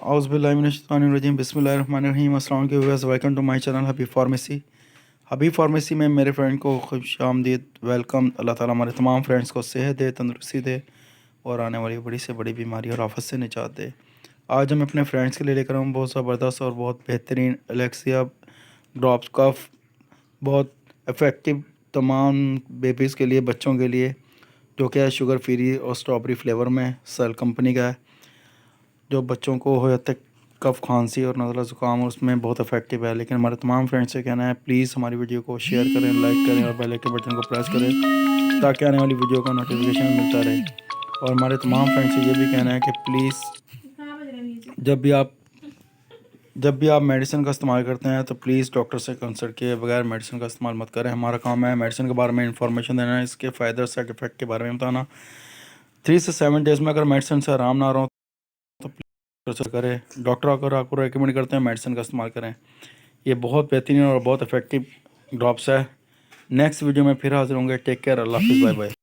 औज़ुबिल्लाहिमिनश्शैतानिर्रजीम बिस्मिल्लाहिर्रहमानिर्रहीम अस्सलाम वालेकुम viewers, welcome to my channel Habib pharmacy. Habib pharmacy में मेरे फ्रेंड को खुशामदीद, वेलकम। अल्लाह ताला हमारे तमाम फ्रेंड्स को सेहत दे, तंदुरुस्ती दे और आने वाली बड़ी से बड़ी बीमारी और आफत से निजात दे। आज हम अपने फ्रेंड्स के लिए लेकर आए बहुत ज़बरदस्त और बहुत बेहतरीन एलेक्सिया ड्रॉप्स कफ, बहुत इफ़ेक्टिव तमाम बेबीज़ के लिए, बच्चों के लिए, जो कि है शुगर फ्री और स्ट्रॉबेरी फ्लेवर में सेल कंपनी का है। जो बच्चों को हो जाता है कफ, खांसी और नज़ला ज़ुकाम, उसमें बहुत इफेक्टिव है। लेकिन हमारे तमाम फ्रेंड्स से कहना है प्लीज़ हमारी वीडियो को शेयर करें, लाइक करें और बेल के बटन को प्रेस करें ताकि आने वाली वीडियो का नोटिफिकेशन मिलता रहे। और हमारे तमाम फ्रेंड्स से ये भी कहना है कि प्लीज़ जब भी आप मेडिसिन का इस्तेमाल करते हैं तो प्लीज़ डॉक्टर से कंसल्ट किए बगैर मेडिसिन का इस्तेमाल मत करें। हमारा काम है मेडिसिन के बारे में इंफॉर्मेशन देना, इसके फ़ायदे और साइड इफ़ेक्ट के बारे में बताना। 3 से 7 डेज़ में अगर मेडिसिन से आराम ना रहो तो प्लीज़ करें। डॉक्टर अगर आपको रेकमेंड करते हैं मेडिसिन का इस्तेमाल करें। ये बहुत बेहतरीन और बहुत इफेक्टिव ड्रॉप्स है। नेक्स्ट वीडियो में फिर हाजिर होंगे। टेक केयर, अल्लाह हाफिज़, बाय बाय।